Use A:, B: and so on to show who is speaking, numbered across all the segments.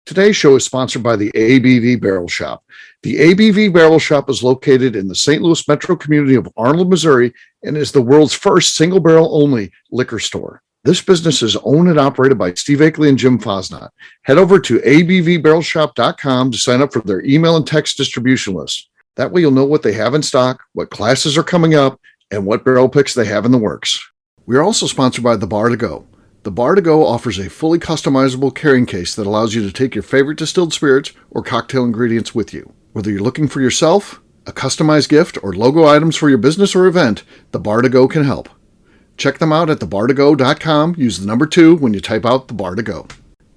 A: Today's show is sponsored by the ABV Barrel Shop. The ABV Barrel Shop is located in the St. Louis metro community of Arnold, Missouri, and is the world's first single barrel only liquor store. This business is owned and operated by Steve Akeley and Jim Fosnot. Head over to abvbarrelshop.com to sign up for their email and text distribution list. That way you'll know what they have in stock, what classes are coming up, and what barrel picks they have in the works. We are also sponsored by The Bar to Go. The Bar to Go offers a fully customizable carrying case that allows you to take your favorite distilled spirits or cocktail ingredients with you. Whether you're looking for yourself, a customized gift, or logo items for your business or event, The Bar to Go can help. Check them out at thebar2go.com. Use the number 2 when you type out The Bar to Go.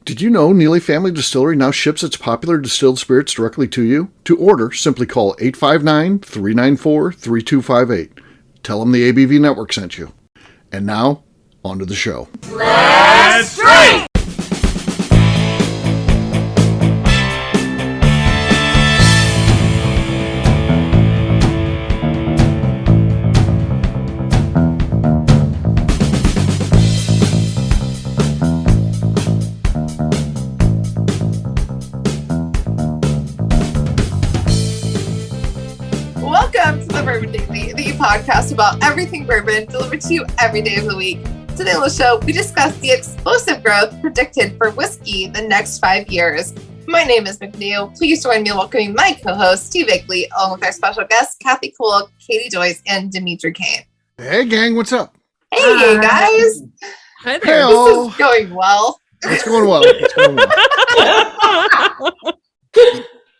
A: Did you know Neely Family Distillery now ships its popular distilled spirits directly to you? To order, simply call 859-394-3258. Tell them the ABV Network sent you. And now, on to the show.
B: Let's drink!
C: Welcome to the Bourbon Daily, the podcast about everything bourbon delivered to you every day of the week. Today on the show, we discuss the explosive growth predicted for whiskey the next 5 years. My name is McNew. Please join me in welcoming my co-host, Steve Akeley, along with our special guests, Kathy Cole, Katie Joyce, and Demetri Kane.
A: Hey, gang, what's up?
C: Hey, guys.
B: Hi there.
A: Hey-o.
C: This is going well.
A: It's going well. It's going well.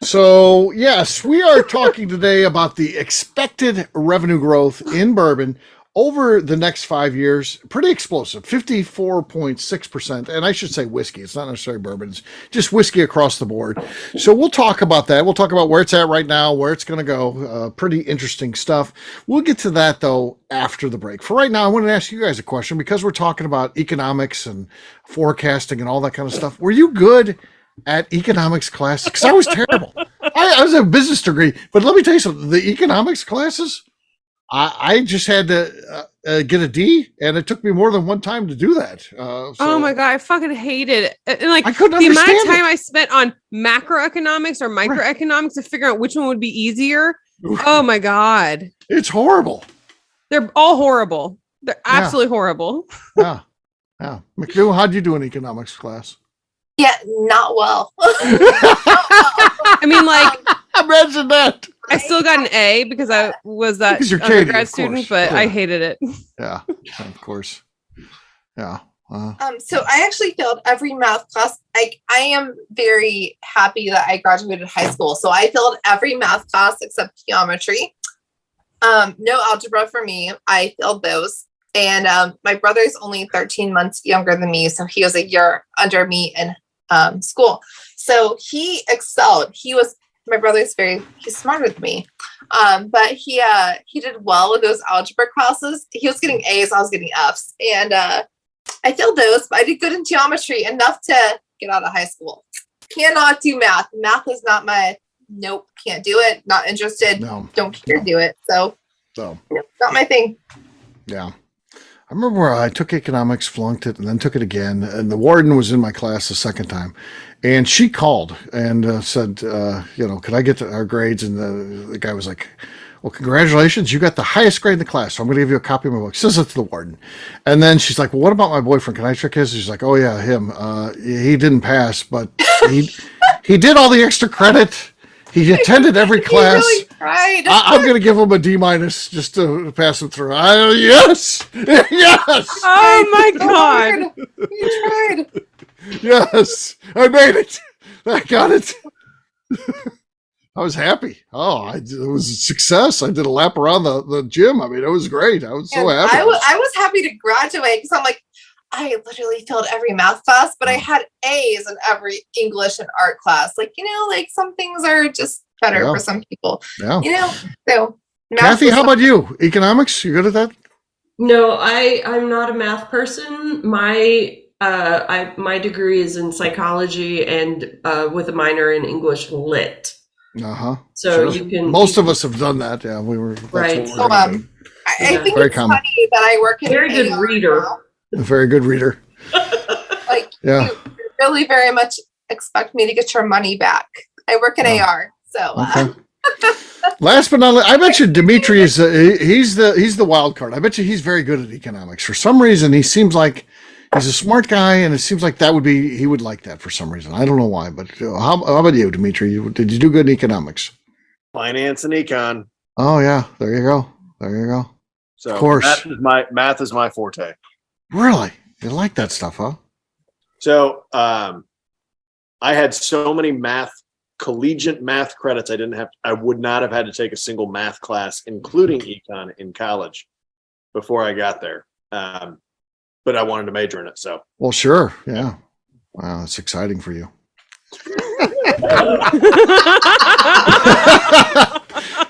A: So, yes, we are talking today about the expected revenue growth in bourbon over the next 5 years. Pretty explosive, 54.6%. And I should say whiskey. It's not necessarily bourbon. It's just whiskey across the board. So we'll talk about that. We'll talk about where it's at right now, where it's going to go. Pretty interesting stuff. We'll get to that, though, after the break. For right now, I want to ask you guys a question because we're talking about economics and forecasting and all that kind of stuff. Were you good at economics class? Because I was terrible. I was a business degree, but let me tell you something. The economics classes, I just had to get a D, and it took me more than one time to do that.
B: Oh my God, I fucking hated it. And like
A: I couldn't
B: the amount of
A: understand
B: time I spent on macroeconomics or microeconomics to figure out which one would be easier. Oh my God.
A: It's horrible.
B: They're all horrible. They're absolutely horrible.
A: Yeah. McNew, how'd you do in economics class?
C: Yeah, not well.
B: I mean, like,
A: Imagine that.
B: I still got an A because I was that
A: Because you're Katie,
B: undergrad
A: of
B: student,
A: course.
B: but
A: Yeah.
B: I hated it.
A: Yeah, of course. Yeah.
C: So I actually failed every math class. I am very happy that I graduated high school. So I failed every math class except geometry. No algebra for me. I failed those. And my brother's only 13 months younger than me. So he was a year under me in school. So he excelled. My brother's he's smarter than me. But he did well with those algebra classes. He was getting A's, I was getting F's. And I failed those, but I did good in geometry, enough to get out of high school. Cannot do math. Math is not nope, can't do it. Not interested.
A: No.
C: Don't care to do it. So not my thing.
A: Yeah. I remember where I took economics, flunked it, and then took it again. And the warden was in my class the second time. And she called and said, could I get our grades? And the guy was like, well, congratulations. You got the highest grade in the class. So I'm going to give you a copy of my book. She says it to the warden. And then she's like, well, what about my boyfriend? Can I check his? She's like, oh, yeah, him. He didn't pass, but he did all the extra credit. He attended every class.
C: He really tried.
A: I'm going to give him a D- just to pass him through. Yes. Yes.
B: Oh my God.
C: You tried.
A: Yes. I made it. I got it. I was happy. It was a success. I did a lap around the gym. I mean, it was great. I was so happy.
C: I was happy to graduate because I'm like, I literally failed every math class, but I had A's in every English and art class. Like, some things are just better for some people.
A: Yeah.
C: So
A: Kathy, how about you? Economics? You good at that?
D: No, I'm not a math person. My degree is in psychology and with a minor in English lit. So
A: sure. Most of us have done that. Yeah, we were.
D: Right.
C: So, I think
A: Very
C: it's
A: common.
C: funny that I work in
D: Very good
C: AR
D: reader.
C: now.
A: A very good reader.
C: Like,
A: Yeah.
C: you're really very much expect me to get your money back. I work in AR, so.
A: Okay. Last but not least, I bet you Demetri is he's the wild card. I bet you he's very good at economics. For some reason, he seems like he's a smart guy, and it seems like he would like that for some reason. I don't know why, but how about you, Demetri? Did you do good in economics?
E: Finance and econ.
A: Oh yeah, there you go.
E: So
A: of course,
E: math is my forte.
A: Really, you like that stuff, huh?
E: So I had so many collegiate math credits. I would not have had to take a single math class, including econ, in college before I got there. But I wanted to major in it. So,
A: well, sure. Yeah. Wow. It's exciting for you.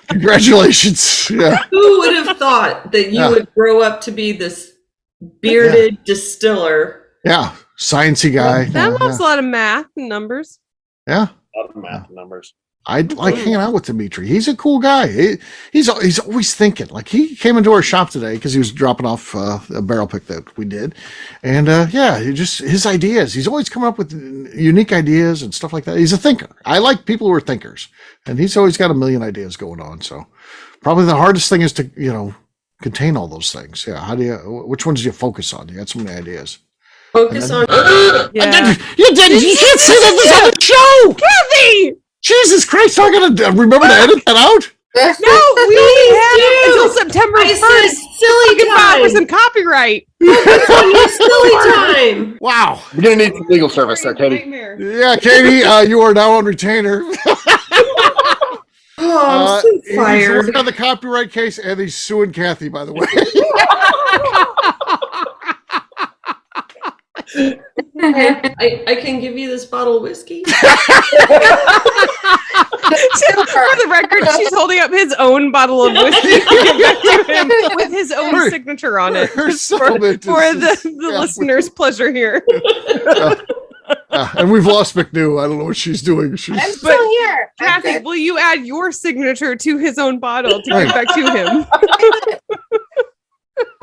A: Congratulations. Yeah.
D: Who would have thought that you would grow up to be this bearded distiller?
A: Yeah. Sciencey guy.
B: That loves a lot of math and numbers.
A: Yeah.
E: A lot of math and numbers.
A: I like hanging out with Demetri. He's a cool guy. He's always thinking. Like, he came into our shop today because he was dropping off a barrel pick that we did, and his ideas. He's always coming up with unique ideas and stuff like that. He's a thinker. I like people who are thinkers, and he's always got a million ideas going on. So, probably the hardest thing is to contain all those things. Yeah. Which ones do you focus on? You got so many ideas.
D: Focus on.
B: Yeah.
A: You didn't. You can't say that this on the show,
B: Kathy!
A: Jesus Christ! I'm gonna remember to edit that out.
B: No, we have until September 1st.
D: Silly
B: Goodbye for
D: time.
B: some copyright.
D: Silly time.
A: Wow.
E: You're gonna need some legal service there, Katie.
B: Nightmare.
A: Yeah, Katie, you are now on retainer.
D: Oh, I'm so
A: He's
D: fired.
A: working on the copyright case, and he's suing Kathy, by the way.
D: I can give you this bottle of whiskey.
B: For the record, she's holding up his own bottle of whiskey to him with his own signature on it.
A: Her
B: for
A: settlement
B: the listeners' pleasure here.
A: And we've lost McNew. I don't know what she's doing.
C: I'm still here.
B: Kathy, will you add your signature to his own bottle to give back to him?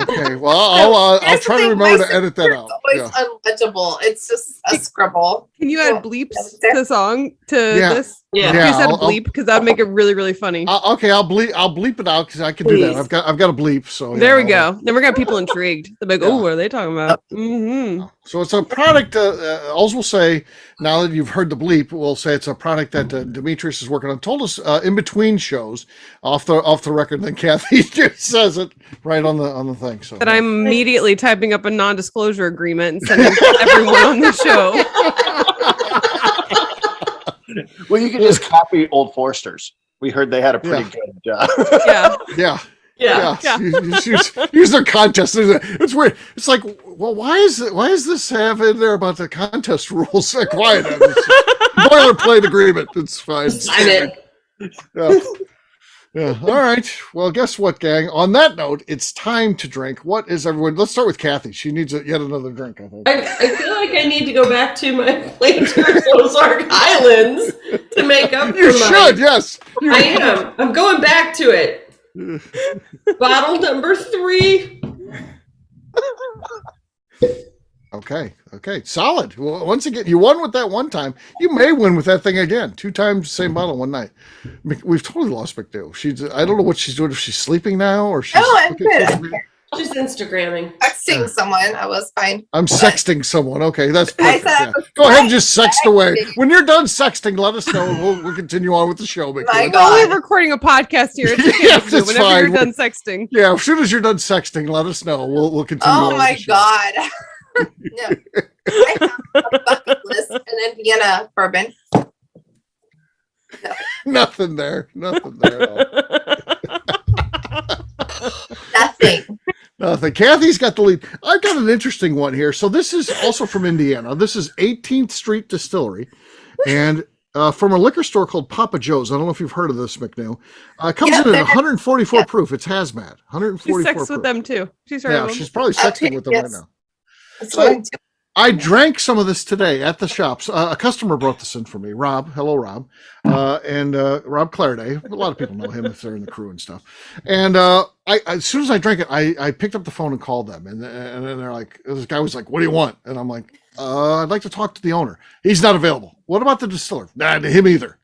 A: Okay, well, I'll try to remember to edit that out.
C: It's always unlegible. It's just a scribble.
B: Can you add bleeps to the song to this?
D: Yeah.
B: You said bleep because that'd make it really, really funny.
A: Okay, I'll bleep it out because I can do that. I've got a bleep. So
B: there we go. Then we're gonna have people intrigued. They're like, "Oh, what are they talking about?" Mm-hmm.
A: So it's a product. Alls will say, now that you've heard the bleep, we'll say it's a product that Demetrius is working on. Told us in between shows, off the record. Then Kathy just says it right on the thing. So
B: that I'm immediately typing up a non-disclosure agreement and sending to everyone on the show.
E: Well, you can just copy Old Forsters. We heard they had a pretty good job.
B: Yeah.
A: Yeah. Use their contest. It's weird. It's like, well, why is this have in there about the contest rules? Quiet. Boilerplate agreement. It's fine.
D: Sign it.
A: Yeah. All right. Well, guess what, gang? On that note, it's time to drink. What is everyone? Let's start with Kathy. She needs yet another drink, I think.
D: I feel like I need to go back to my Plaintiers Ozark Islands to make up for
A: You should, yes.
D: I am. I'm going back to it. Bottle number 3.
A: Okay. Solid. Well, once again, you won with that one time. You may win with that thing again. 2 times the same bottle one night. We've totally lost McNew. I don't know what she's doing. If she's sleeping now or she's.
C: Oh, I'm good.
D: She's Instagramming.
C: Texting someone. I was fine.
A: I'm sexting someone. Okay, that's
C: I
A: perfect.
C: said I
A: Yeah.
C: was
A: Go ahead and
C: fine
A: just sext
C: texting.
A: away. When you're done sexting, let us know. And we'll continue on with the show.
C: My
A: McNew.
C: God.
B: We're recording a podcast here. It's okay
A: Yes,
B: to do
A: it's
B: whenever
A: fine.
B: you're done sexting.
A: Yeah, as soon as you're done sexting, let us know. We'll continue. on
C: Oh
A: with
C: my
A: the show.
C: God. No. I have a bucket list in Indiana bourbon.
A: Nothing there. At all.
C: Nothing.
A: Kathy's got the lead. I've got an interesting one here. So this is also from Indiana. This is 18th Street Distillery, and from a liquor store called Papa Joe's. I don't know if you've heard of this, McNew. It comes in at 144 proof. It's hazmat.
B: She
A: 144
B: sex
A: proof.
B: with them too. She's heard
A: Yeah,
B: of them.
A: she's probably sexting with them right
C: Yes.
A: now.
C: That's what I'm doing.
A: I drank some of this today at the shops. A customer brought this in for me, Rob. Hello, Rob. And Rob Clairday. A lot of people know him if they're in the crew and stuff. And as soon as I drank it, I picked up the phone and called them. And then they're like, this guy was like, what do you want? And I'm like, I'd like to talk to the owner. He's not available. What about the distiller? Nah, him either.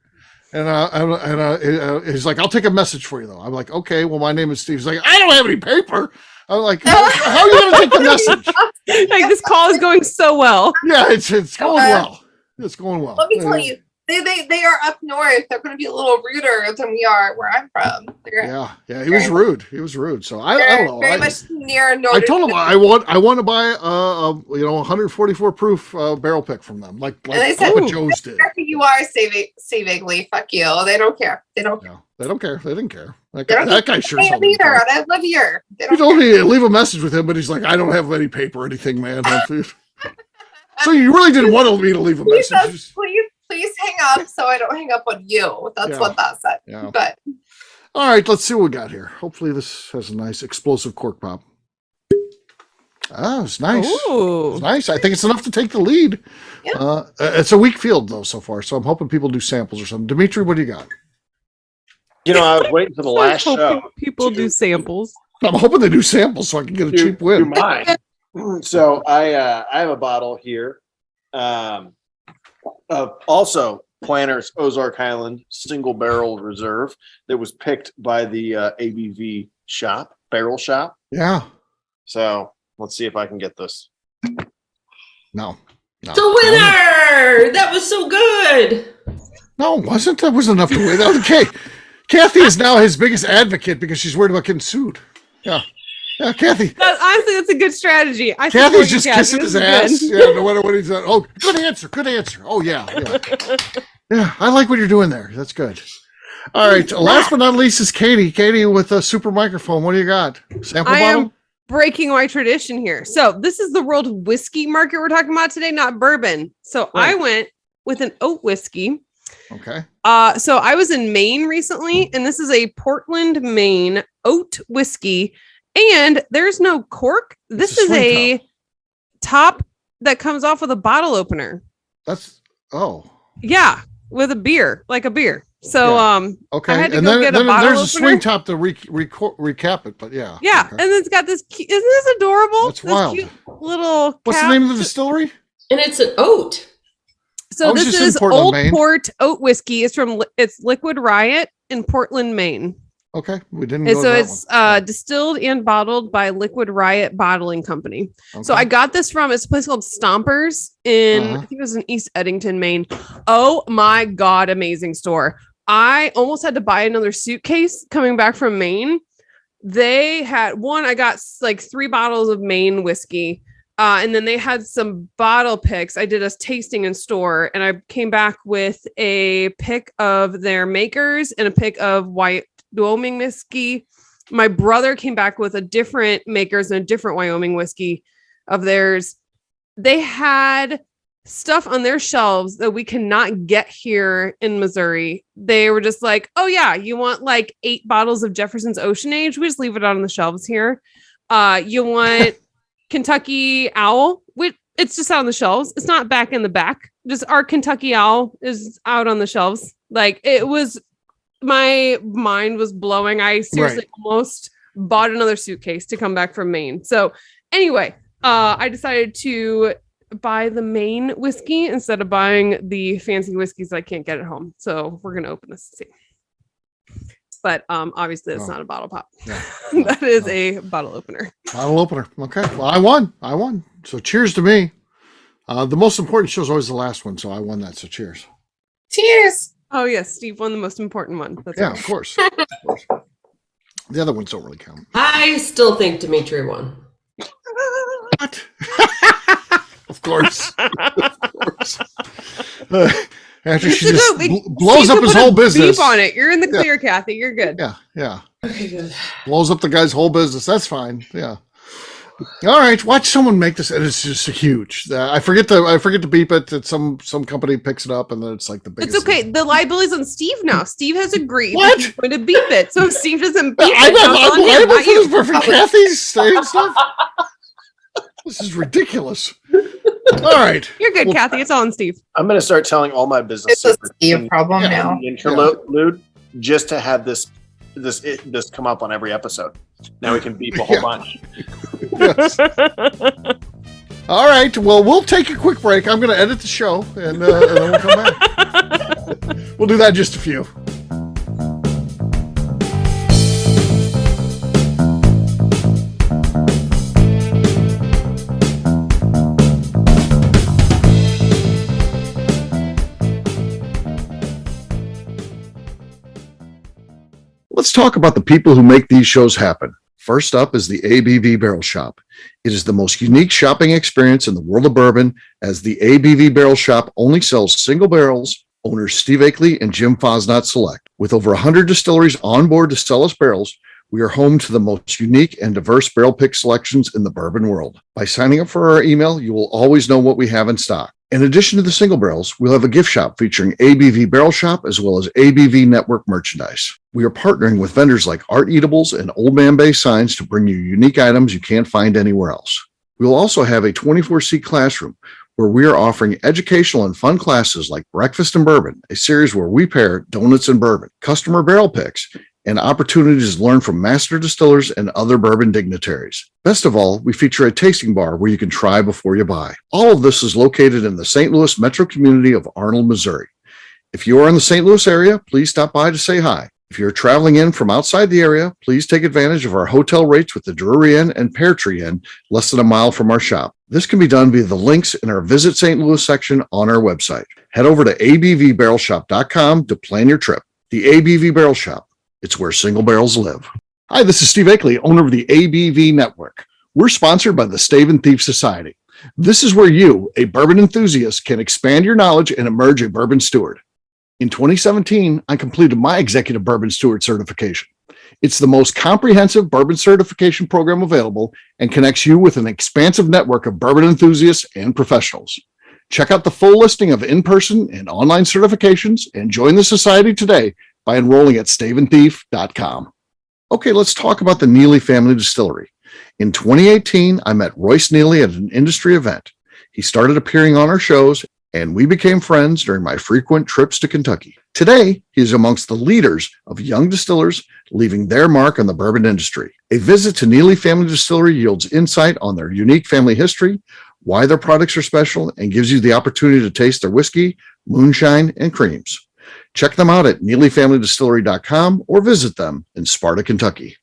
A: And he's like, I'll take a message for you, though. I'm like, okay, well, my name is Steve. He's like, I don't have any paper. I'm like, how are you going to take the message?
B: Like, this call is going so well.
A: Yeah, it's going well. It's going well.
C: Let me tell you, they are up north. They're going to be a little ruder than we are where I'm from.
A: Yeah, he was rude. He was rude. So I don't know.
C: Very much near north.
A: I told him I want to buy 144 proof barrel pick from them, like
C: they said,
A: what Joe's did.
C: You are savingly. Fuck you. They don't care. They don't care.
A: No, they don't care. They didn't care. That guy sure
C: doesn't either. And I live here.
A: He told me to leave a message with him, but he's like, I don't have any paper or anything, man. So you really didn't want me to leave a message.
C: Please hang up so I don't hang up on you. That's what that said.
A: Yeah.
C: But
A: all right, let's see what we got here. Hopefully this has a nice explosive cork pop. It's nice.
B: Ooh.
A: It's nice. I think it's enough to take the lead. Yeah. It's a weak field though so far, so I'm hoping people do samples or something. Demetri, what do you got?
E: I was waiting for the last show.
B: People do samples.
A: I'm hoping they do samples so I can get a cheap win.
E: Mine. So I have a bottle here. Also Planner's Ozark Highland single barrel reserve that was picked by the ABV shop, barrel shop.
A: Yeah.
E: So let's see if I can get this.
A: No.
D: The winner! That was so good.
A: No, it wasn't. That was enough to win. Okay. Kathy is now his biggest advocate because she's worried about getting sued. Yeah. Yeah, Kathy.
B: Honestly, that's a good strategy.
A: Kathy's just kissing his ass. Yeah, no matter what he's done. Oh, good answer. Good answer. Oh, yeah. Yeah, I like what you're doing there. That's good. All right. Last but not least is Katie. Katie with a super microphone. What do you got? Sample bottle?
B: Am breaking my tradition here. So this is the world whiskey market we're talking about today, not bourbon. So I went with an oat whiskey.
A: Okay.
B: So I was in Maine recently, and this is a Portland, Maine oat whiskey. And there's no cork. This is a top that comes off with a bottle opener. Yeah, with a beer, like a beer. So
A: okay.
B: I had to
A: and
B: go
A: then,
B: get
A: then
B: a bottle
A: there's a
B: opener.
A: swing top to recap it, but yeah.
B: Yeah,
A: okay.
B: and it's got this. Isn't this adorable?
A: That's wild.
B: Cute little.
A: What's
B: cap.
A: the name of the distillery?
D: And it's an oat.
B: So this is
A: Portland,
B: Old
A: Maine.
B: Port oat whiskey. It's Liquid Riot in Portland, Maine.
A: Okay, we didn't.
B: And
A: go
B: so
A: to that
B: it's
A: one.
B: distilled and bottled by Liquid Riot Bottling Company.
A: Okay.
B: So I got this from it's a place called Stompers in I think it was in East Eddington, Maine. Oh my God, amazing store. I almost had to buy another suitcase coming back from Maine. They had I got like 3 bottles of Maine whiskey. And then they had some bottle picks. I did a tasting in store and I came back with a pick of their makers and a pick of Wyoming whiskey. My brother came back with a different makers and a different Wyoming whiskey of theirs. They had stuff on their shelves that we cannot get here in Missouri. They were just like, oh yeah, you want like 8 bottles of Jefferson's Ocean Age? We just leave it on the shelves here. You want Kentucky Owl? It's just out on the shelves. It's not back in the back. Just our Kentucky Owl is out on the shelves. Like it was, my mind was blowing. I seriously almost bought another suitcase to come back from Maine. So anyway, I decided to buy the Maine whiskey instead of buying the fancy whiskeys I can't get at home. So we're going to open this and see. But obviously it's not a bottle pop.
A: Yeah.
B: That is a bottle opener.
A: Bottle opener. Okay. Well, I won. So cheers to me. The most important show is always the last one. So I won that. So cheers.
C: Cheers.
B: Oh yes, Steve won the most important one. That's
A: yeah,
B: right.
A: of course. The other ones don't really count.
D: I still think Demetri won.
A: What? Of course. After she just blows up his whole business.
B: Beep on it. You're in the clear, Kathy. You're good.
A: Yeah.
D: Okay, good.
A: Blows up the guy's whole business. That's fine. Yeah. All right. Watch someone make this. And it's just huge. I forget to beep it. That some company picks it up, and then it's like the biggest.
B: It's okay. The liability's on Steve now. Steve has agreed.
A: What?
B: He's going to beep it. So if Steve doesn't beep
A: I'm
B: it, it's on him, not you.
A: for Kathy's saying stuff. This is ridiculous. All right.
B: You're good, Kathy. It's on, Steve.
E: I'm going to start telling all my business
C: It's a
E: secrets
C: Steve
E: in
C: problem
A: Yeah.
C: now.
E: the interlude just to have this come up on every episode. Now we can beep a whole bunch.
A: Yes. All right. Well, we'll take a quick break. I'm going to edit the show, and then we'll come back. We'll do that in just a few. Let's talk about the people who make these shows happen. First up is the ABV Barrel Shop. It is the most unique shopping experience in the world of bourbon, as the ABV Barrel Shop only sells single barrels. Owners Steve Akeley and Jim Fosnot select. With over 100 distilleries on board to sell us barrels, we are home to the most unique and diverse barrel pick selections in the bourbon world. By signing up for our email, you will always know what we have in stock. In addition to the single barrels, we'll have a gift shop featuring ABV Barrel Shop as well as ABV Network merchandise. We are partnering with vendors like Art Eatables and Old Man Bay Signs to bring you unique items you can't find anywhere else. We will also have a 24-seat classroom where we are offering educational and fun classes like Breakfast and Bourbon, a series where we pair donuts and bourbon, customer barrel picks, and opportunities to learn from master distillers and other bourbon dignitaries. Best of all, we feature a tasting bar where you can try before you buy. All of this is located in the St. Louis metro community of Arnold, Missouri. If you are in the St. Louis area, please stop by to say hi. If you're traveling in from outside the area, please take advantage of our hotel rates with the Drury Inn and Pear Tree Inn, less than a mile from our shop. This can be done via the links in our Visit St. Louis section on our website. Head over to abvbarrelshop.com to plan your trip. The ABV Barrel Shop. It's where single barrels live. Hi, this is Steve Akeley, owner of the ABV Network. We're sponsored by the Stave and Thief Society. This is where you, a bourbon enthusiast, can expand your knowledge and emerge a bourbon steward. In 2017, I completed my Executive Bourbon Steward certification. It's the most comprehensive bourbon certification program available and connects you with an expansive network of bourbon enthusiasts and professionals. Check out the full listing of in-person and online certifications and join the society today by enrolling at staveandthief.com. Okay, let's talk about the Neely Family Distillery. In 2018, I met Royce Neely at an industry event. He started appearing on our shows, and we became friends during my frequent trips to Kentucky. Today, he is amongst the leaders of young distillers leaving their mark on the bourbon industry. A visit to Neely Family Distillery yields insight on their unique family history, why their products are special, and gives you the opportunity to taste their whiskey, moonshine, and creams. Check them out at NeelyFamilyDistillery.com or visit them in Sparta, Kentucky.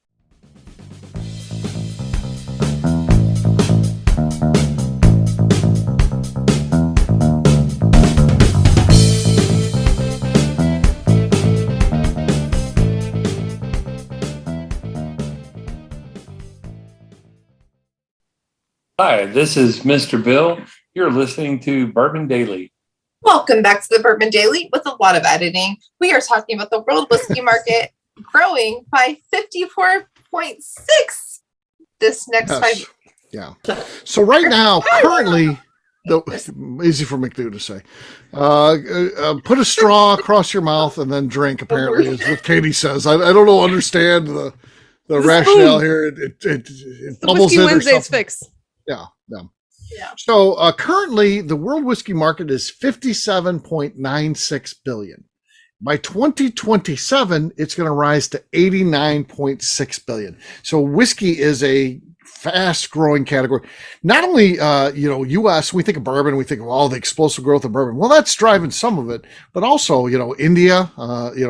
F: Hi, this is Mr. Bill. You're listening to Bourbon Daily.
C: Welcome back to the Bourbon Daily with a lot of editing. We are talking about the world whiskey market growing by 54.6 this next 5 years.
A: Yeah. So right now, currently, easy for McNew to say, put a straw across your mouth and then drink, apparently, is what Katie says. I don't understand the rationale here. It
B: The
A: bubbles
B: Whiskey
A: in or
B: Wednesday's
A: something.
B: fix.
A: Yeah.
C: Yeah.
A: So currently, the world whiskey market is $57.96 billion. By 2027, it's going to rise to $89.6 billion. So whiskey is a fast-growing category. Not only, U.S., we think of bourbon, we think of all the explosive growth of bourbon. Well, that's driving some of it, but also, India,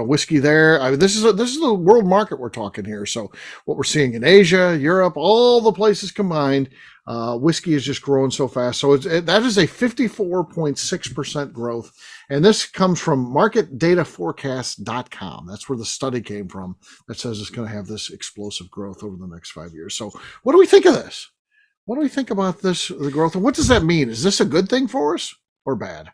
A: whiskey there. I mean, this is the world market we're talking here. So what we're seeing in Asia, Europe, all the places combined, whiskey is just growing so fast. So that is a 54.6% growth. And this comes from marketdataforecast.com. That's where the study came from that says it's going to have this explosive growth over the next 5 years. So what do we think of this? What do we think about this, the growth? And what does that mean? Is this a good thing for us or bad?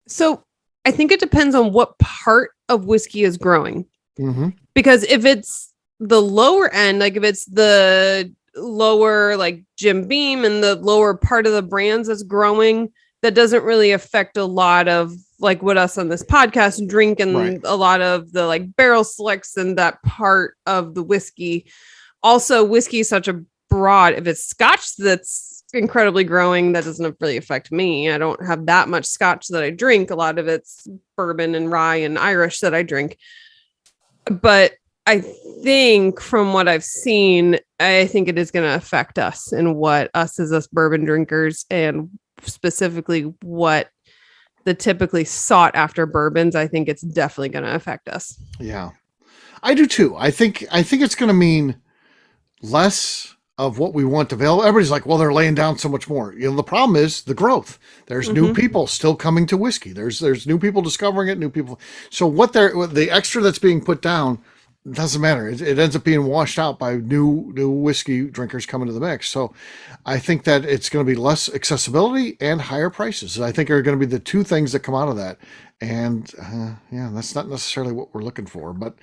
B: So I think it depends on what part of whiskey is growing.
A: Mm-hmm.
B: Because if it's the lower end, like if it's the lower, like Jim Beam and the lower part of the brands that's growing, that doesn't really affect a lot of like what us on this podcast drink and
A: Right.
B: a lot of the like barrel selects and that part of the whiskey. Also, whiskey is such a broad, if it's Scotch that's incredibly growing. That doesn't really affect me. I don't have that much scotch that I drink. A lot of it's bourbon and rye and Irish that I drink. But I think from what I've seen, I think it is going to affect us and what us as us bourbon drinkers, and specifically what the typically sought after bourbons. I think it's definitely going to affect us.
A: Yeah, I do too. I think it's going to mean less of what we want available. Everybody's like, well, they're laying down so much more. The problem is the growth. There's new people still coming to whiskey. There's new people discovering it, new people. So the extra that's being put down doesn't matter. It ends up being washed out by new whiskey drinkers coming to the mix. So I think that it's going to be less accessibility and higher prices. I think are going to be the two things that come out of that. And that's not necessarily what we're looking for. But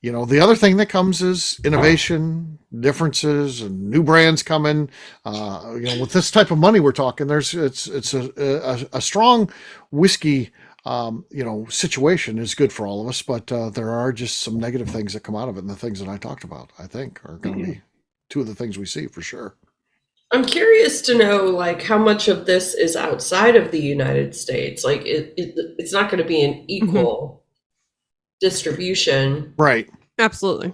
A: the other thing that comes is innovation, differences, and new brands coming. With this type of money we're talking, it's a strong whiskey situation is good for all of us, but there are just some negative things that come out of it, and the things that I talked about, I think, are going to be two of the things we see for sure.
D: I'm curious to know, like, how much of this is outside of the United States. Like, it's not going to be an equal distribution,
A: right?
B: Absolutely.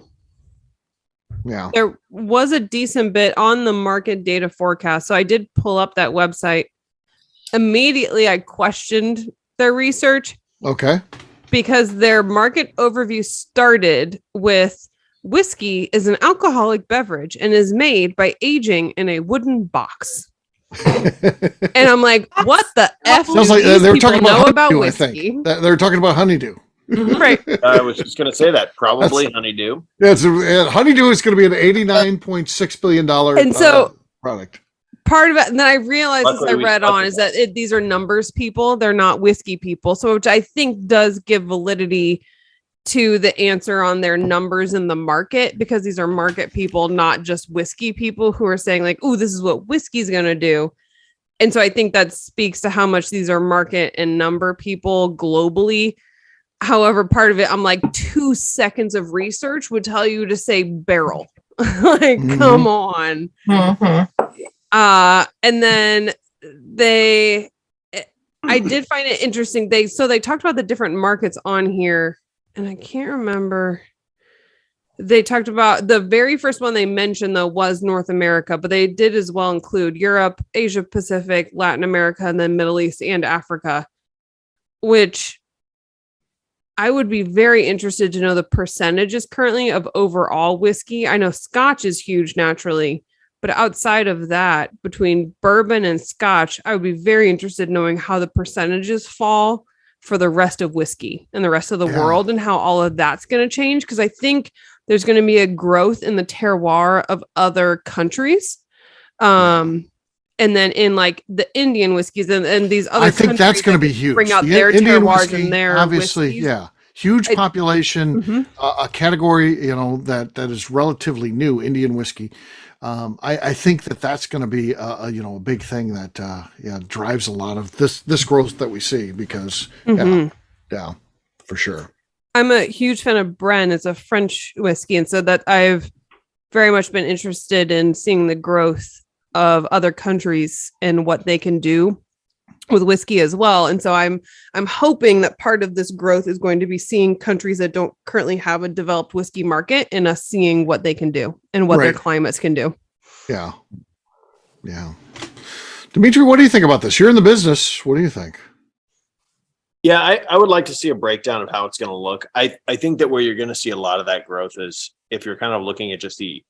A: Yeah,
B: there was a decent bit on the market data forecast, so I did pull up that website. Immediately, I questioned their research.
A: Okay.
B: Because their market overview started with whiskey is an alcoholic beverage and is made by aging in a wooden box. And I'm like, what the F do
A: like,
B: these
A: they're
B: people
A: talking
B: know
A: about
B: about
A: whiskey.
B: whiskey?
A: They're talking about honeydew.
B: Right.
E: I was just going to say that. Probably honeydew.
A: Yeah, honeydew is going to be an $89.6 billion
B: And so
A: product.
B: Part of it, and then I realized as
E: Luckily,
B: I
E: we
B: read on, is
E: specified.
B: that these are numbers people. They're not whiskey people. So, which I think does give validity to the answer on their numbers in the market, because these are market people, not just whiskey people who are saying like, "Ooh, this is what whiskey's going to do." And so I think that speaks to how much these are market and number people globally. However, part of it, I'm like, 2 seconds of research would tell you to say barrel. Like, come on. And then I did find it interesting. They talked about the different markets on here, and I can't remember. They talked about the very first one they mentioned though was North America, but they did as well include Europe, Asia Pacific, Latin America, and then Middle East and Africa, which I would be very interested to know the percentages currently of overall whiskey. I know Scotch is huge naturally, but outside of that, between bourbon and Scotch, I would be very interested in knowing how the percentages fall for the rest of whiskey and the rest of the world, and how all of that's going to change. Because I think there's going to be a growth in the terroir of other countries. And then in like the Indian whiskeys and these other,
A: I think that's going to be huge.
B: Bring out their
A: Indian
B: terroirs
A: whiskey,
B: and their
A: obviously,
B: whiskeys.
A: huge population, a category, that is relatively new, Indian whiskey. I think that's going to be a big thing that drives a lot of this growth that we see, because for sure.
B: I'm a huge fan of Bren. It's a French whiskey, and so that I've very much been interested in seeing the growth of other countries and what they can do with whiskey as well. And so I'm hoping that part of this growth is going to be seeing countries that don't currently have a developed whiskey market, and us seeing what they can do and what their climates can do.
A: Yeah. Demetri, what do you think about this? You're in the business. What do you think?
E: Yeah, I would like to see a breakdown of how it's going to look. I think that where you're going to see a lot of that growth is if you're kind of looking at just the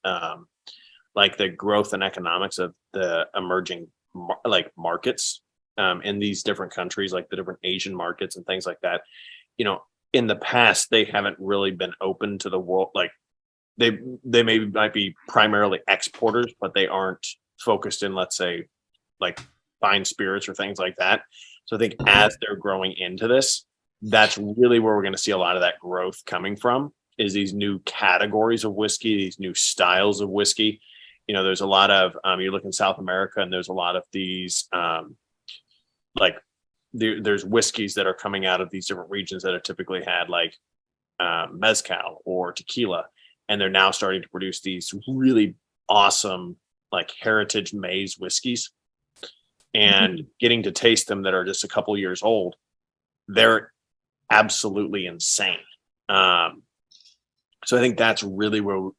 E: like the growth and economics of the emerging markets in these different countries, like the different Asian markets and things like that. In the past, they haven't really been open to the world. Like they might be primarily exporters, but they aren't focused in, let's say, like fine spirits or things like that. So I think as they're growing into this, that's really where we're going to see a lot of that growth coming from, is these new categories of whiskey, these new styles of whiskey. There's a lot of, you look in South America, and there's a lot of these, there's whiskeys that are coming out of these different regions that have typically had like mezcal or tequila. And they're now starting to produce these really awesome like heritage maize whiskeys and getting to taste them that are just a couple years old, they're absolutely insane. So I think that's really where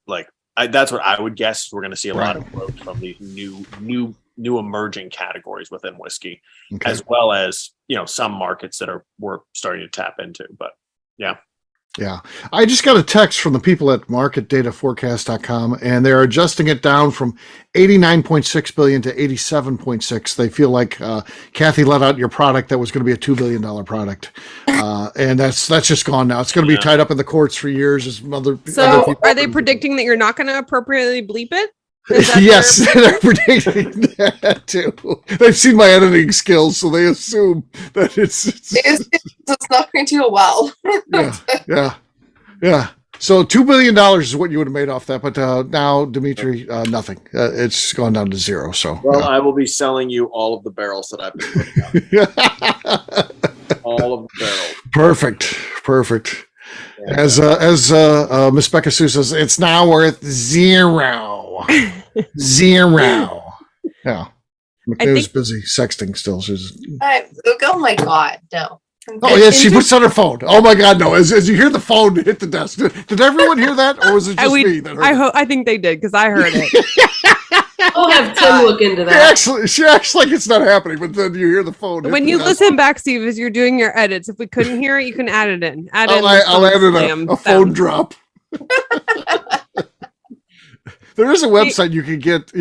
E: that's what I would guess. We're going to see a lot of growth from these new emerging categories within whiskey, as well as, some markets that we're starting to tap into. But yeah.
A: Yeah. I just got a text from the people at marketdataforecast.com, and they're adjusting it down from 89.6 billion to 87.6. They feel like Kathy let out your product that was going to be a $2 billion product. And that's just gone now. It's going to be tied up in the courts for years.
B: So are they predicting that you're not going to appropriately bleep it?
A: Yes, they're predicting that too. They've seen my editing skills, so they assume that it's
C: not going to do well.
A: Yeah. So $2 billion is what you would have made off that, but now, Demetri, nothing. It's gone down to zero. So
E: I will be selling you all of the barrels that I've been putting out. All of the barrels.
A: Perfect. Yeah. As Miss Becca Sue says, it's now worth zero. Zero. Yeah. McNew's busy sexting still.
C: Oh my God, no.
A: Oh yeah, she puts on her phone. Oh my God, no! As you hear the phone hit the desk, did everyone hear that, or was it just me that heard
B: I think they did, because I heard it.
D: I'll have Tim look into that.
A: She acts like it's not happening, but then you hear the phone.
B: When you listen back, Steve, as you're doing your edits, if we couldn't hear it, you can add it in.
A: I'll add in a phone drop. There is a website you can get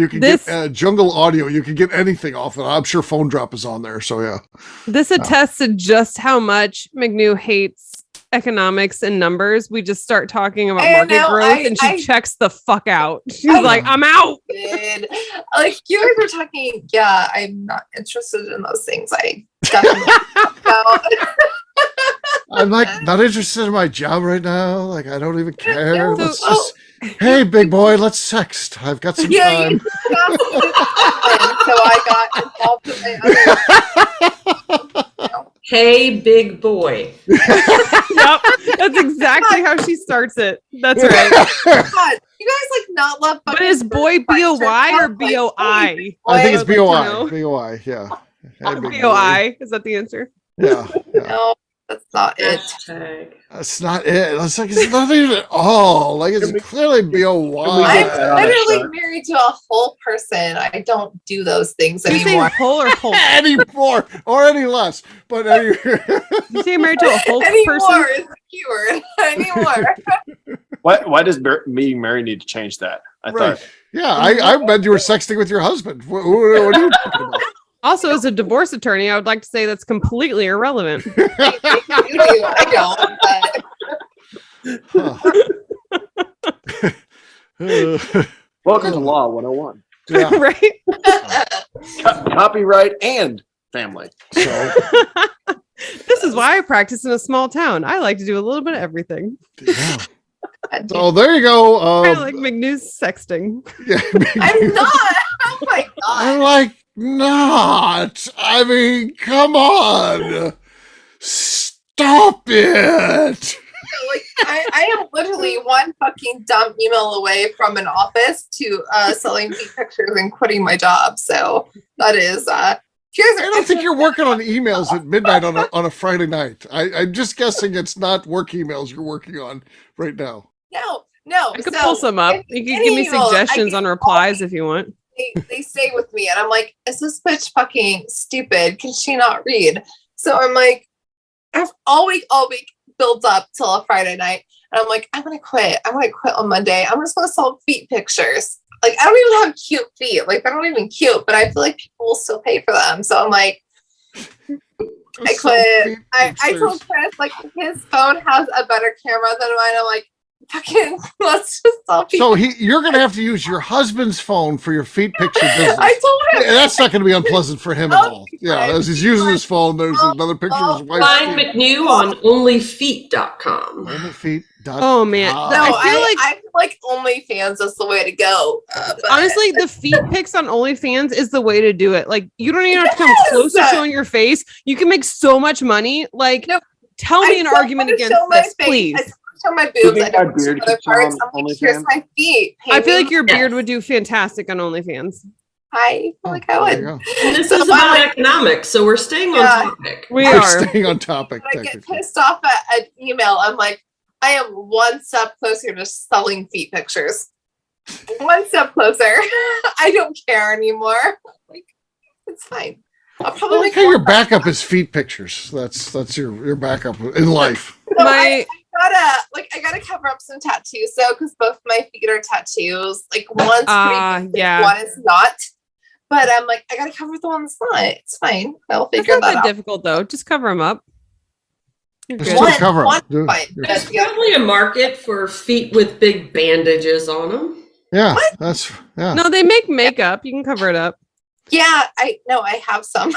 A: Jungle Audio. You can get anything off of it. I'm sure Phone Drop is on there. So yeah.
B: This attests to just how much McNew hates economics and numbers. We just start talking about market growth and she checks the fuck out. She's like, I'm out.
C: Like you guys were talking. Yeah, I'm not interested in those things. I definitely
A: I'm like not interested in my job right now. Like I don't even care. Hey, big boy, let's sext. I've got some time.
C: So I got involved in my
D: Hey, big boy.
B: Yep, that's exactly how she starts it. That's right.
C: God, you guys not love.
B: But is boy B-O-Y or B-O-I?
A: I think it's B-O-I. B-O-I, yeah.
B: Hey, B-O-I. Is that the answer?
A: Yeah.
C: No, that's not it.
A: That's not it. It's not even at all. Like it's clearly B-O-Y.
C: I'm literally married to a whole person. I don't do those things anymore.
B: Whole or whole?
A: Anymore or any less. But
B: you say married to a whole person?
C: Anymore is the keyword. Anymore.
E: Why does being married need to change that? I thought.
A: Yeah, I meant you were sexting with your husband. What are you talking about?
B: Also, as a divorce attorney, I would like to say that's completely irrelevant.
C: You do. I
E: don't. Welcome to Law 101.
A: Yeah.
B: Right?
E: Copyright and family. So.
B: This is why I practice in a small town. I like to do a little bit of everything.
A: Yeah. So there you go.
B: I like McNew's sexting.
A: Yeah,
C: I'm not. Oh my God.
A: I'm like, not. I mean, come on. Stop it.
C: Like I am literally one fucking dumb email away from an office to selling feet pictures and quitting my job. So that is
A: I don't think you're working on emails at midnight on a Friday night. I'm just guessing it's not work emails you're working on right now.
C: No.
B: I could pull some up. You can give me suggestions on replies if you want.
C: They stay with me and I'm like, is this bitch fucking stupid? Can she not read? So I'm like, all week builds up till a Friday night. And I'm like, I'm going to quit. I'm going to quit on Monday. I'm just going to sell feet pictures. Like, I don't even have cute feet. Like, they're not even cute, but I feel like people will still pay for them. So I'm like, I quit. I told Chris, like, his phone has a better camera than mine. I'm like, fucking, let's just sell feet.
A: So you're going to have to use your husband's phone for your feet picture business.
C: I told him.
A: Yeah, that's not going to be unpleasant for him at all. Yeah, as he's using his phone, there's another picture of his wife.
D: Find McNew on onlyfeet.com.
A: Onlyfeet.com.
B: Oh man,
C: I feel like OnlyFans is the way to go.
B: Honestly, the feet pics on OnlyFans is the way to do it. Like, you don't even have to come close to showing your face. You can make so much money. Like, tell me an argument against this, please.
C: show my
E: You
C: boobs.
E: think
C: I don't
E: my beard
C: show other
E: could show
C: parts.
E: on
C: I'm like, here's
E: OnlyFans?
C: my feet. Pay
B: I feel
C: me
B: like your
C: more.
B: beard would do fantastic on OnlyFans.
C: I feel like I
A: There you
C: would.
A: go.
D: And this
C: So
D: is
C: I'm
D: about
C: like-
D: economics, so we're staying
C: Yeah.
D: on topic.
B: We
A: We're
B: are.
A: staying on topic.
C: When I get
A: technically.
C: pissed off at an email, I'm like, I am one step closer to selling feet pictures. One step closer. I don't care anymore. Like, it's fine. I'll probably make
A: Okay, your
C: more.
A: backup is feet pictures. That's your backup in life.
C: So
B: My
C: I gotta cover up some tattoos though, because both my feet are tattoos. Like one's pretty big,
B: yeah.
C: one is not. But I'm like, I gotta cover the one that's not. It's fine. I'll
B: It's
C: figure
B: not
C: that
B: that
C: out.
B: difficult though. Just cover them up. You're
A: Just
B: good.
A: don't cover 'em.
C: One,
A: Dude,
C: fine.
A: you're-
C: But the other-
D: Probably a market for feet with big bandages on them.
A: Yeah,
C: What?
A: that's yeah.
B: No, they make makeup. You can cover it up.
C: Yeah, I have some.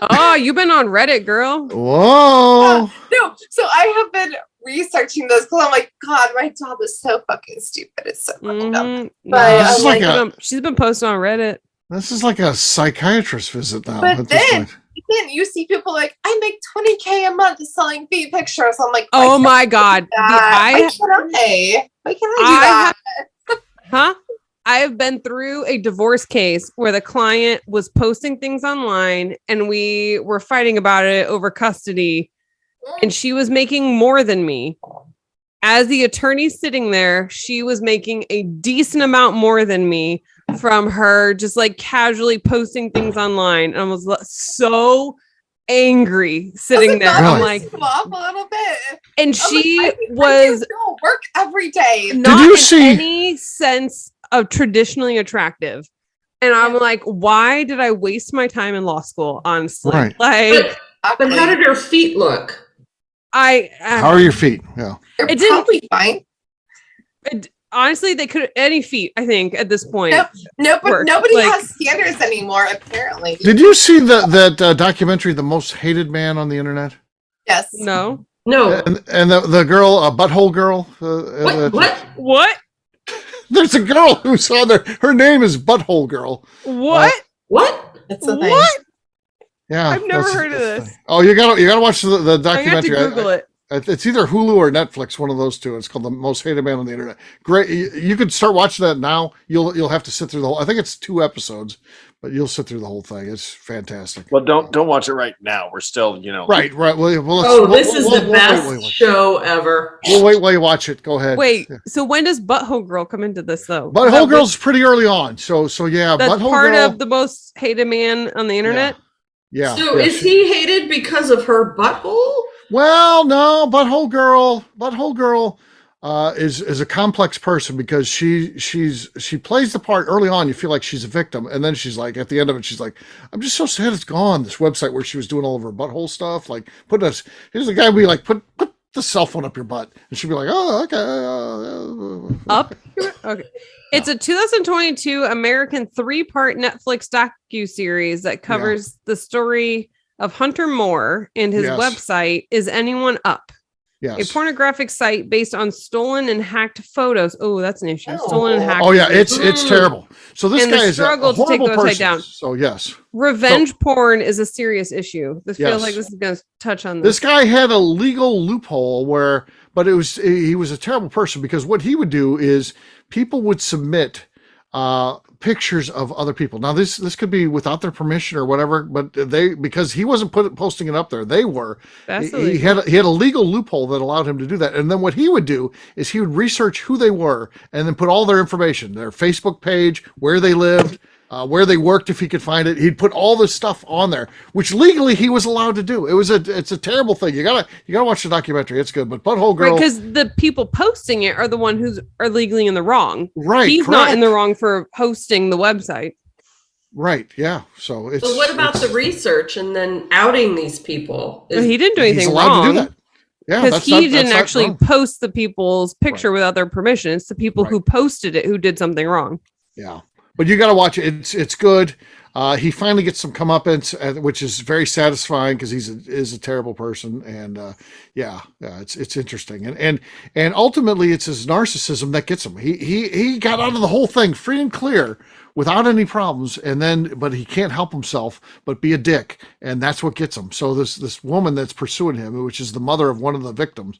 B: Oh, you've been on Reddit, girl.
A: Whoa.
C: No, so I have been researching this because I'm like, God, my job is so fucking stupid. It's so fucking dumb.
B: Mhm.
C: But,
B: No,
A: This is like
B: she's been posting on Reddit.
A: This is like a psychiatrist visit now.
C: But
A: at this
C: then-
A: point.
C: Then you see people like, I make 20K a month selling feet pictures. I'm like,
B: Oh
C: why
B: my God.
C: can't I do that? Why can't I do
B: I
C: that?
B: Huh? I have been through a divorce case where the client was posting things online and we were fighting about it over custody, and she was making more than me. As the attorney sitting there, she was making a decent amount more than me from her just like casually posting things online. And I was so angry sitting there. I'm
A: Really?
B: like,
C: Come off a little bit.
B: and
C: I'm
B: she
C: like, I
B: was
C: do work every day.
B: not
A: you
B: in
A: see-
B: any sense of traditionally attractive. And I'm
C: Yeah.
B: like, why did I waste my time in law school? Honestly,
A: Right.
B: like
D: But how did her feet look?
A: How are your feet? Yeah.
C: You're
B: it didn't-
C: probably fine.
B: honestly, they could any feet. I think at this point,
C: No, but
B: work.
C: nobody
B: Like-
C: has standards anymore, apparently.
A: Did you see that documentary, The Most Hated Man on the Internet?
C: Yes.
B: no.
D: No.
A: And the girl, butthole girl.
D: What?
B: What?
A: There's a girl who's on there. Her name is Butthole Girl.
B: What?
D: What?
C: It's a thing.
B: What?
A: Yeah,
B: I've never
A: that's-
B: heard of
A: that's-
B: this.
A: Oh, you gotta watch the
B: I have to
A: documentary.
B: Google it.
A: It's either Hulu or Netflix, one of those two. It's called The Most Hated Man on the Internet. Great. You could start watching that now. You'll have to sit through the whole. I think it's 2 episodes, but you'll sit through the whole thing. It's fantastic.
E: Well, don't watch it right now. We're still,
A: Right. Well,
D: Oh, this is the best show ever.
A: We'll wait while you watch it. Go ahead.
B: Wait,
A: Yeah.
B: so when does Butthole Girl come into this though?
A: Butthole
B: That
A: Girl's pretty early on. So yeah,
B: that's
A: Butthole
B: part
A: Girl.
B: of the most hated man on the internet.
A: Yeah.
D: So
A: yeah.
D: is he hated because of her butthole?
A: Well, no, Butthole Girl is a complex person because she plays the part early on. You feel like she's a victim, and then she's like, at the end of it, she's like, I'm just so sad it's gone. This website where she was doing all of her butthole stuff, like here's the guy we like put the cell phone up your butt, and she'd be like, oh, okay,
B: Up? Okay. It's a 2022 American 3-part Netflix docuseries that covers the story of Hunter Moore, and his
A: Yes.
B: website is Anyone Up,
A: yes.
B: a pornographic site based on stolen and hacked photos. Oh, that's an issue.
C: Oh.
B: Stolen and hacked.
A: Oh yeah, it's
D: Mm.
A: terrible. So this
B: And the
A: guy is
B: struggle
A: a
B: to take
A: horrible
B: the website
A: person.
B: down.
A: So yes,
B: Revenge porn is a serious issue. This
A: Yes.
B: feels like this is going to touch on
A: this
B: this.
A: guy had a legal loophole but he was a terrible person because what he would do is people would submit pictures of other people. Now this could be without their permission or whatever, but because he wasn't posting it up there, they were.
B: That's
A: He had a legal loophole that allowed him to do that. And then what he would do is he would research who they were and then put all their information, their Facebook page, where they lived, where they worked if he could find it. He'd put all this stuff on there, which legally he was allowed to do. It's a terrible thing. You gotta watch the documentary. It's good. But Butthole Girl,
B: Right, because the people posting it are the one who's are legally in the wrong.
A: right?
B: He's not in the
A: correct.
B: wrong for hosting the website.
A: Right. Yeah. So it's.
D: But what about
A: it's-
D: the research and then outing these people?
B: But he didn't do anything
A: He's allowed
B: wrong.
A: to do that. Yeah,
B: Because
A: that's
B: he
A: not-
B: didn't
A: that's not
B: actually
A: wrong.
B: post the people's picture without their permission. It's the people who posted it who did something wrong.
A: Yeah, but you got to watch it. It's good. He finally gets some comeuppance, which is very satisfying because is a terrible person, and it's interesting, and ultimately it's his narcissism that gets him. He got out of the whole thing free and clear without any problems. And then, but he can't help himself but be a dick. And that's what gets him. So this woman that's pursuing him, which is the mother of one of the victims,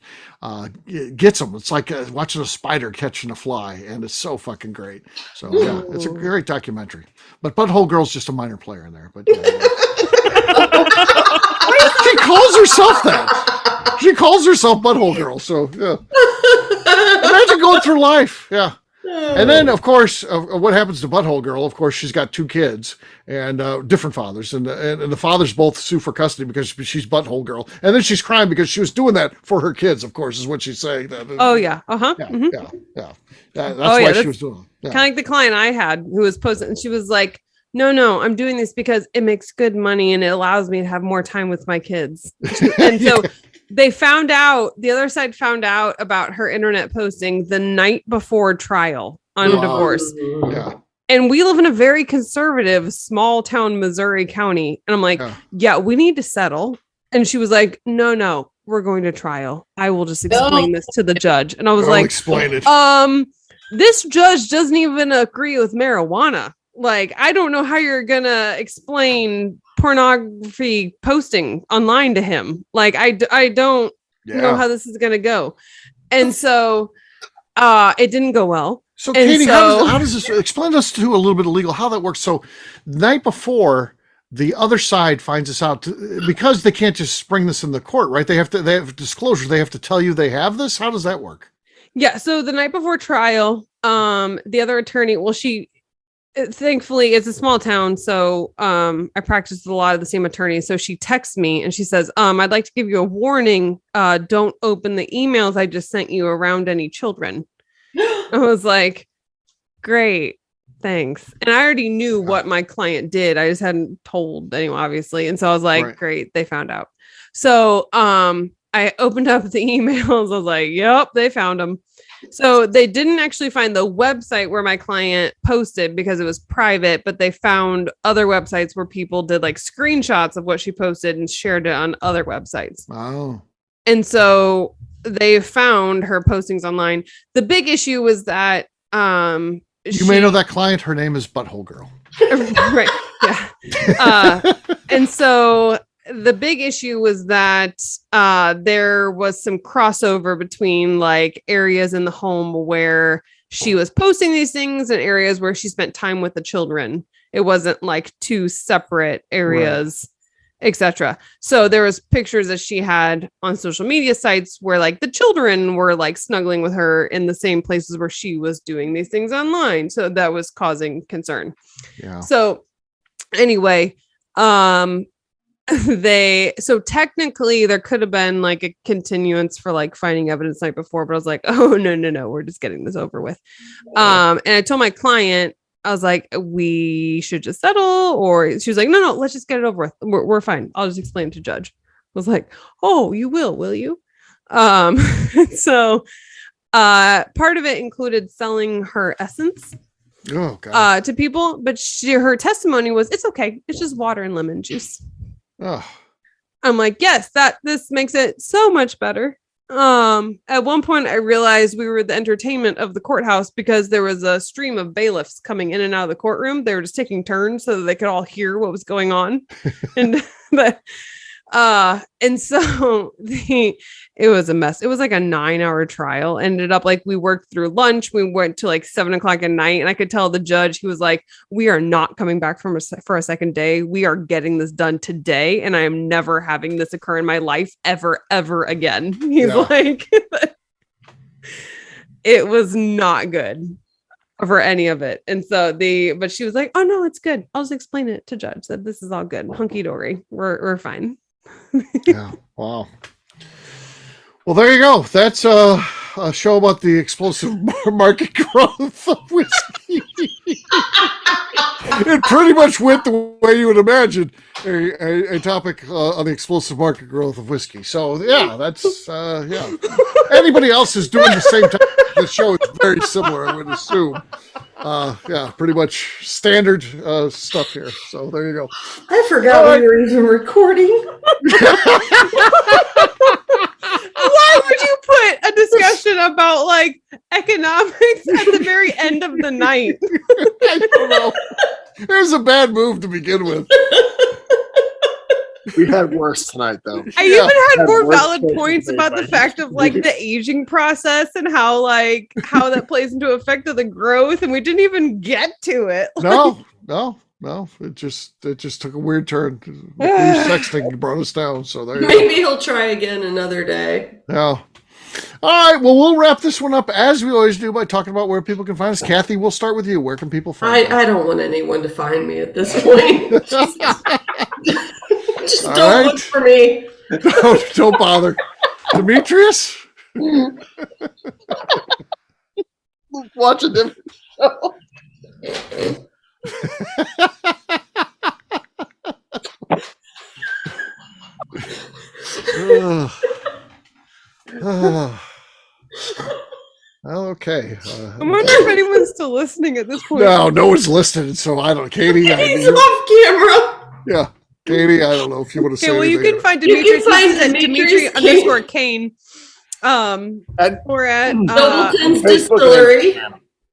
A: gets him. It's like watching a spider catching a fly. And it's so fucking great. So yeah, it's a great documentary. But Butthole Girl's just a minor player in there. But yeah. She calls herself that. She calls herself Butthole Girl. So yeah. Imagine going through life. Yeah. And then, of course, what happens to Butthole Girl? Of course, she's got 2 kids and different fathers, and the fathers both sue for custody because she's Butthole Girl, and then she's crying because she was doing that for her kids. Of course, is what she's saying.
B: Oh yeah,
A: Yeah. That's why she was doing it. Yeah.
B: Kind of like the client I had who was posting, and she was like, "No, I'm doing this because it makes good money and it allows me to have more time with my kids." And so. The other side found out about her internet posting the night before trial on divorce.
A: Yeah.
B: And we live in a very conservative small town, Missouri County. And I'm like, yeah, we need to settle. And she was like, no, we're going to trial. I will just explain this to the judge. And I was like,
A: explain it.
B: This judge doesn't even agree with marijuana. Like, I don't know how you're going to explain pornography posting online to him. Like, I don't know how this is going to go. And so it didn't go well.
A: So Katie, how does this, explain to us too a little bit of legal, how that works. So the night before, the other side finds this out because they can't just spring this in the court, right? They have disclosure. They have to tell you they have this. How does that work?
B: Yeah. So the night before trial, the other attorney, thankfully it's a small town. So, I practiced with a lot of the same attorneys. So she texts me and she says, I'd like to give you a warning. Don't open the emails I just sent you around any children. I was like, great, thanks. And I already knew what my client did. I just hadn't told anyone, obviously. And so I was like, great, they found out. So, I opened up the emails. I was like, yep, they found them. So they didn't actually find the website where my client posted because it was private, but they found other websites where people did like screenshots of what she posted and shared it on other websites.
A: Oh.
B: And so they found her postings online. The big issue was that
A: you may know that client. Her name is Butthole Girl.
B: Right. Yeah. And so the big issue was that there was some crossover between like areas in the home where she was posting these things and areas where she spent time with the children. It wasn't like 2 separate areas, etc. So there was pictures that she had on social media sites where like the children were like snuggling with her in the same places where she was doing these things online. So that was causing concern.
A: Yeah.
B: So anyway, so technically there could have been like a continuance for like finding evidence night before, but I was like, oh no, we're just getting this over with. And I told my client, I was like, we should just settle, or she was like, no, let's just get it over with. We're fine. I'll just explain it to judge. I was like, oh, you will you? So part of it included selling her essence to people, but her testimony was, it's okay. It's just water and lemon juice.
A: Oh.
B: I'm like, yes, this makes it so much better. At one point I realized we were the entertainment of the courthouse because there was a stream of bailiffs coming in and out of the courtroom. They were just taking turns so that they could all hear what was going on. And so it was a mess. It was like a 9-hour trial. Ended up like we worked through lunch. We went to like 7:00 at night, and I could tell the judge, he was like, we are not coming back for a second day. We are getting this done today. And I am never having this occur in my life ever again. He's like, it was not good for any of it. And so but she was like, oh no, it's good. I'll just explain it to judge that this is all good. Hunky dory. We're fine.
A: Yeah. Wow. Well, there you go. That's a show about the explosive market growth of whiskey. It pretty much went the way you would imagine a topic on the explosive market growth of whiskey. So yeah, that's Anybody else is doing the same time. The show is very similar, I would assume. Pretty much standard stuff here. So there you go.
D: I forgot we were even recording.
B: Why would you put a discussion about like economics at the very end of the night.
A: I don't know. There's a bad move to begin with.
E: We had worse tonight, though.
B: I even had more
E: worse
B: valid
E: choices
B: points
E: made
B: about
E: by
B: the fact of like the aging process and how that plays into effect of the growth, and we didn't even get to it.
A: No. It just took a weird turn. Sexting brought us down. So there you
D: Maybe he'll try again another day.
A: go. All right. Well, we'll wrap this one up as we always do by talking about where people can find us. Kathy, we'll start with you. Where can people find
D: I don't want anyone to find me at this point. Just don't look for me.
A: Don't bother. Demetrius?
E: Watch a different show.
A: Okay.
B: I wonder if anyone's still listening at this point.
A: No one's listening, so I don't. Katie,
D: He's off camera.
A: yeah, Katie, I don't know if you want to say.
B: Okay, well, you
A: anything.
B: can find Demetri at
D: Demetri's
B: Demetri _Kane. Or at
D: Nobleton's
E: Facebook
D: Distillery.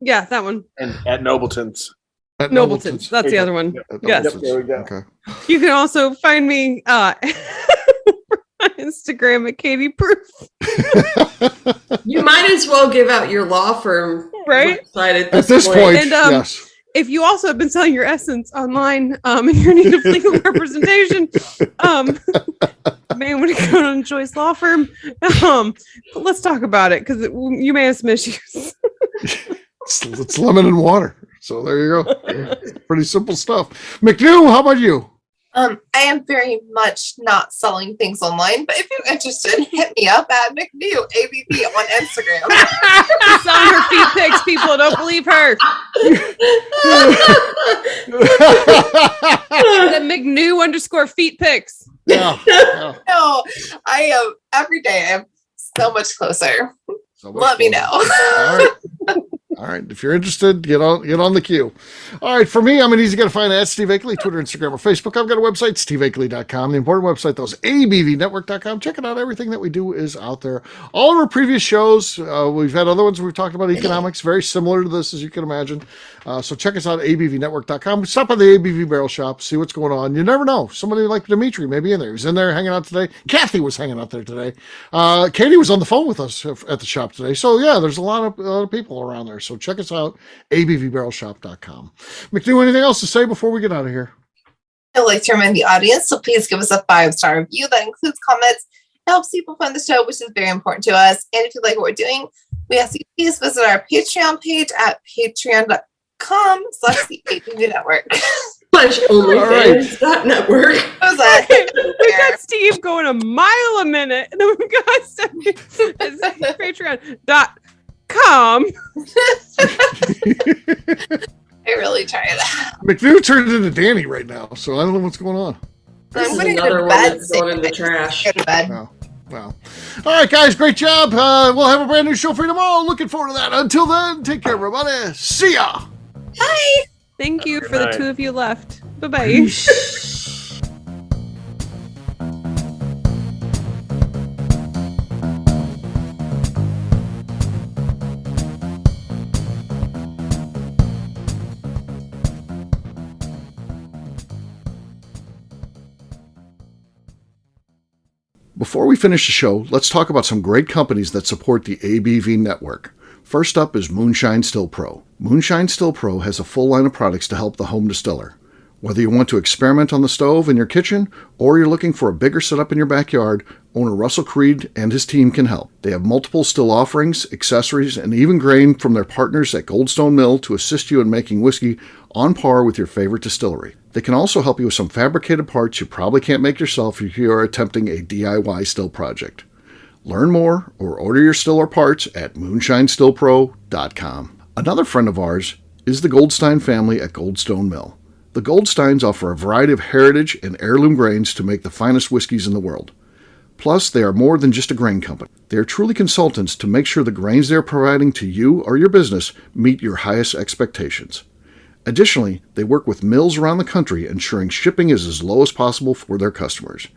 B: yeah, that one.
E: And at Nobleton's.
A: At
B: Nobleton's. That's the other one.
A: At
B: Yes.
A: Nobleton's.
E: There we go.
A: Okay.
B: You can also find me on Instagram at Katie Proof.
D: You might as well give out your law firm
B: Right?
D: website at
A: At
D: this
A: this point,
B: And,
A: yes.
B: If you also have been selling your essence online and you're in need of legal representation, may want to go to Joyce Law Firm. But let's talk about it because you may have some issues.
A: It's lemon and water. So there you go. It's pretty simple stuff. McNew, how about you?
C: I am very much not selling things online, but if you're interested, hit me up at McNew ABV on Instagram.
B: Selling her feet pics, people don't believe her. The McNew _feet pics.
A: Yeah.
C: No, I am every day. I'm so much closer.
A: So much
C: Let me
A: fun.
C: know.
A: All right. All right. If you're interested, get on the queue. All right. For me, I'm an easy guy to find at Steve Akeley, Twitter, Instagram, or Facebook. I've got a website, steveakeley.com. The important website, though, is abvnetwork.com. Check it out. Everything that we do is out there. All of our previous shows, we've had other ones where we've talked about economics, very similar to this, as you can imagine. So check us out at abvnetwork.com. Stop by the ABV Barrel Shop, see what's going on. You never know. Somebody like Demetri may be in there. He was in there hanging out today. Kathy was hanging out there today. Katie was on the phone with us at the shop today. So, yeah, there's a lot of people around there. So check us out, abvbarrelshop.com. McNew, anything else to say before we get out of here?
C: I'd like to remind the audience, so please give us a 5-star review that includes comments. It helps people find the show, which is very important to us. And if you like what we're doing, we ask you please visit our Patreon page at patreon.com/the ABV Network.
D: OnlyFans.network.
C: What was that?
B: We got Steve going a mile a minute, and then we got Stephanie at patreon.com.
C: I really tried.
A: McNew turned into Danny right now, so I don't know what's going on.
D: This
C: I'm
D: is
C: gonna go
D: another
C: to
D: one
C: bed.
D: that's going in the trash.
C: Go to bed.
A: Wow. All right, guys, great job. We'll have a brand new show for you tomorrow. Looking forward to that. Until then, take care, everybody. See ya.
C: Bye.
B: Thank you
E: Good
B: for the
E: night.
B: 2 of you left. Bye-bye.
A: Before we finish the show, let's talk about some great companies that support the ABV network. First up is Moonshine Still Pro. Moonshine Still Pro has a full line of products to help the home distiller. Whether you want to experiment on the stove in your kitchen or you're looking for a bigger setup in your backyard, owner Russell Creed and his team can help. They have multiple still offerings, accessories, and even grain from their partners at Goldstone Mill to assist you in making whiskey on par with your favorite distillery. They can also help you with some fabricated parts you probably can't make yourself if you are attempting a DIY still project. Learn more or order your still or parts at moonshinestillpro.com. Another friend of ours is the Goldstein family at Goldstone Mill. The Goldsteins offer a variety of heritage and heirloom grains to make the finest whiskeys in the world. Plus, they are more than just a grain company. They are truly consultants to make sure the grains they are providing to you or your business meet your highest expectations. Additionally, they work with mills around the country, ensuring shipping is as low as possible for their customers.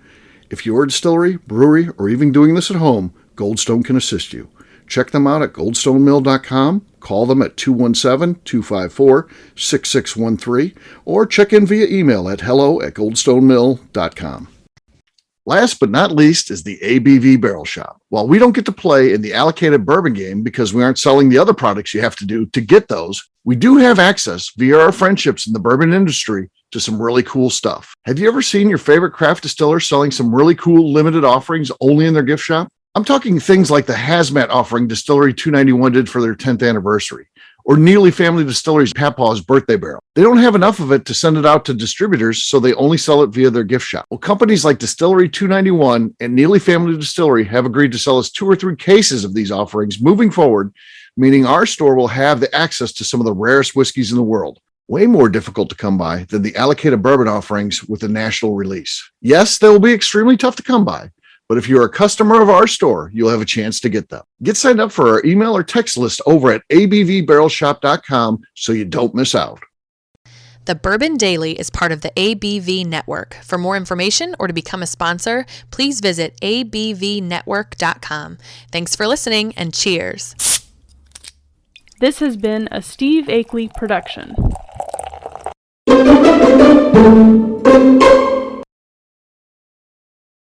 A: If you're a distillery, brewery, or even doing this at home, Goldstone can assist you. Check them out at goldstonemill.com. Call them at 217-254-6613 or check in via email at hello@goldstonemill.com. Last but not least is the ABV Barrel Shop. While we don't get to play in the allocated bourbon game because we aren't selling the other products you have to do to get those, we do have access via our friendships in the bourbon industry to some really cool stuff. Have you ever seen your favorite craft distiller selling some really cool limited offerings only in their gift shop? I'm talking things like the hazmat offering Distillery 291 did for their 10th anniversary, or Neely Family Distillery's Papaw's birthday barrel. They don't have enough of it to send it out to distributors, so they only sell it via their gift shop. Well, companies like Distillery 291 and Neely Family Distillery have agreed to sell us 2 or 3 cases of these offerings moving forward, meaning our store will have the access to some of the rarest whiskeys in the world. Way more difficult to come by than the allocated bourbon offerings with a national release. Yes, they will be extremely tough to come by, but if you're a customer of our store, you'll have a chance to get them. Get signed up for our email or text list over at abvbarrelshop.com so you don't miss out.
G: The Bourbon Daily is part of the ABV Network. For more information or to become a sponsor, please visit abvnetwork.com. Thanks for listening and cheers.
H: This has been a Steve Akeley production.